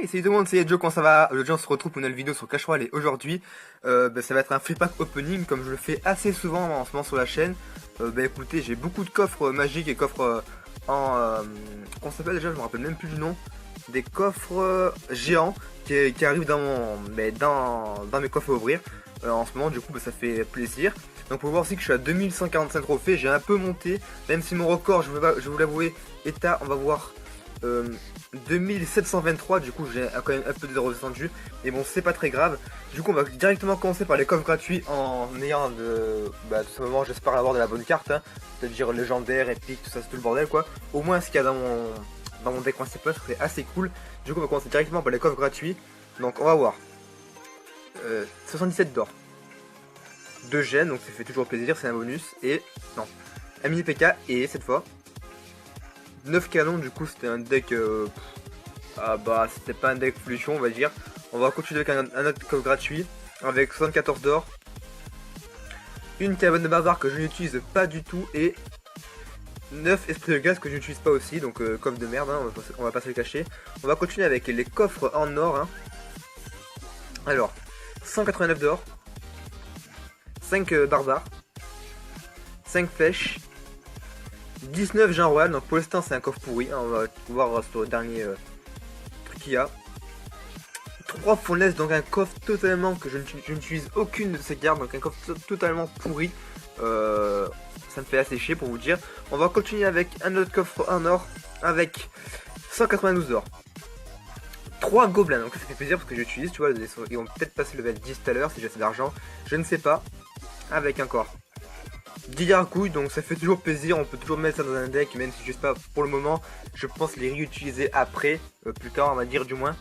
Hey, salut tout le monde, c'est Joe, comment ça va? Aujourd'hui on se retrouve pour une nouvelle vidéo sur Clash Royale et aujourd'hui ça va être un free pack opening comme je le fais assez souvent en ce moment sur la chaîne. Écoutez, j'ai beaucoup de coffres magiques et coffres comment ça s'appelle déjà, je me rappelle même plus du nom. Des coffres géants qui arrivent dans mes coffres à ouvrir en ce moment, du coup ça fait plaisir. Donc pour voir aussi que je suis à 2145 trophées, j'ai un peu monté, même si mon record, je vais vous l'avouer, est à, on va voir, 2723, du coup j'ai quand même un peu de redescendu, mais bon c'est pas très grave. Du coup on va directement commencer par les coffres gratuits en ayant tout simplement, j'espère avoir de la bonne carte, hein, c'est-à-dire légendaire, épique, tout ça, c'est tout le bordel quoi. Au moins ce qu'il y a dans mon deck principal, c'est assez cool. Du coup on va commencer directement par les coffres gratuits. Donc on va voir 77 d'or, 2 gènes, donc ça fait toujours plaisir, c'est un bonus, et non, un mini PK, et cette fois 9 canons. Du coup c'était un deck c'était pas un deck pollution on va dire. On va continuer avec un autre coffre gratuit avec 74 d'or, une cabane de barbare que je n'utilise pas du tout et 9 esprits de glace que je n'utilise pas aussi, donc coffre de merde, hein, on va pas se le cacher. On va continuer avec les coffres en or, hein. Alors 189 d'or, 5 barbares, 5 flèches, 19 Jean Royal. Donc pour l'instant c'est un coffre pourri, hein, on va voir sur le dernier truc qu'il y a. 3 fournaises, donc un coffre totalement que je n'utilise aucune de ces cartes, donc un coffre totalement pourri. Ça me fait assez chier pour vous dire. On va continuer avec un autre coffre en or avec 192 d'or. 3 gobelins, donc ça fait plaisir parce que j'utilise, tu vois, ils vont peut-être passer le level 10 tout à l'heure si j'ai assez d'argent, je ne sais pas. Avec encore 10 gargouilles, donc ça fait toujours plaisir, on peut toujours mettre ça dans un deck, même si je sais pas pour le moment, je pense les réutiliser après, plus tard on va dire du moins.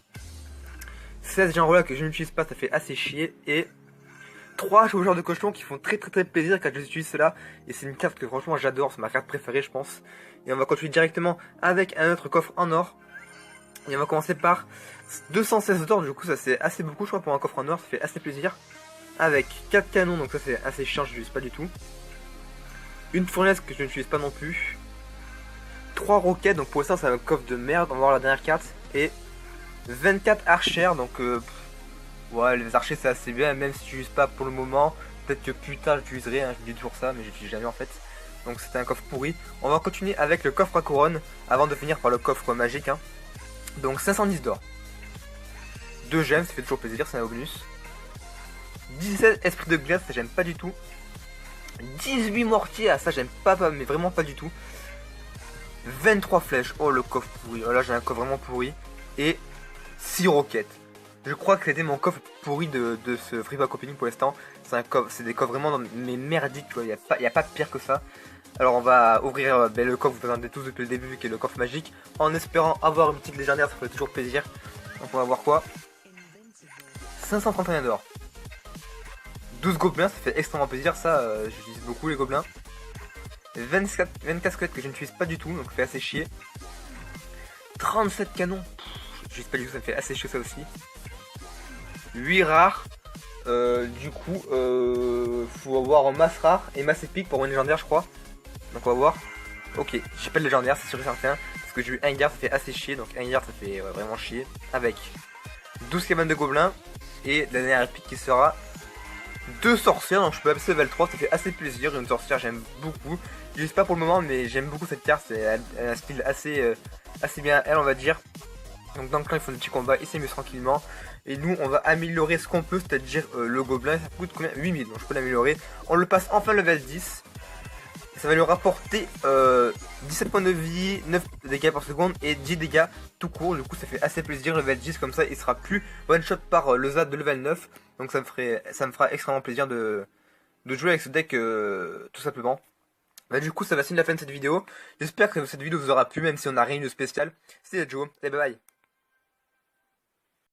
16 gens là que je n'utilise pas, ça fait assez chier, et 3 chevaucheurs de cochon qui font très plaisir quand j'utilise cela, et c'est une carte que franchement j'adore, c'est ma carte préférée je pense. Et on va continuer directement avec un autre coffre en or, et on va commencer par 216 d'or, du coup ça c'est assez beaucoup je crois pour un coffre en or, ça fait assez plaisir. Avec 4 canons, donc ça c'est assez chiant, je n'utilise pas du tout. Une fournaise que je n'utilise pas non plus. 3 roquettes, donc pour l'instant c'est un coffre de merde, on va voir la dernière carte. Et 24 archères, donc ouais, les archers c'est assez bien, même si je n'utilise pas pour le moment. Peut-être que plus tard j'utiliserai, hein, je dis toujours ça, mais j'utilise jamais en fait. Donc c'était un coffre pourri. On va continuer avec le coffre à couronne, avant de finir par le coffre magique, hein. Donc 510 d'or. 2 gemmes, ça fait toujours plaisir, c'est un bonus. 17 esprits de glace, ça j'aime pas du tout. 18 mortiers, ah ça j'aime pas, mais vraiment pas du tout. 23 flèches, oh le coffre pourri, oh là j'ai un coffre vraiment pourri. Et 6 roquettes. Je crois que c'était mon coffre pourri de ce free pack opening pour l'instant. C'est des coffres vraiment merdiques, tu vois, il n'y a pas pire que ça. Alors on va ouvrir le coffre, vous présentez tous depuis le début, qui est le coffre magique, en espérant avoir une petite légendaire, ça ferait toujours plaisir. Donc on va voir quoi. 531 d'or. 12 gobelins, ça fait extrêmement plaisir, ça j'utilise beaucoup les gobelins. 24 squelettes que je n'utilise pas du tout, donc ça fait assez chier. 37 canons, j'utilise pas du tout, ça me fait assez chier ça aussi. 8 rares, du coup faut avoir masse rare et masse épique pour une légendaire je crois. Donc on va voir. Ok, j'ai pas de légendaire, c'est sûr et certain, parce que j'ai eu un garde, ça fait assez chier, donc un garde ça fait vraiment chier. Avec 12 cabanes de gobelins et la dernière épique qui sera 2 sorcières, donc je peux passer level 3, ça fait assez plaisir. Une sorcière j'aime beaucoup, je l'utilise pas pour le moment mais j'aime beaucoup cette carte, elle a un style assez bien elle on va dire. Donc dans le clan ils font des petits combats, ils s'amusent tranquillement. Et nous on va améliorer ce qu'on peut, c'est-à-dire le gobelin, ça coûte combien? 8000, donc je peux l'améliorer. On le passe enfin level 10. Ça va lui rapporter 17 points de vie, 9 dégâts par seconde et 10 dégâts tout court. Du coup ça fait assez plaisir, level 10 comme ça il sera plus one shot par le ZAD de level 9. Donc ça me fera extrêmement plaisir de jouer avec ce deck tout simplement. Du coup ça va signer la fin de cette vidéo. J'espère que cette vidéo vous aura plu même si on n'a rien eu de spécial. C'était Joe, et bye bye.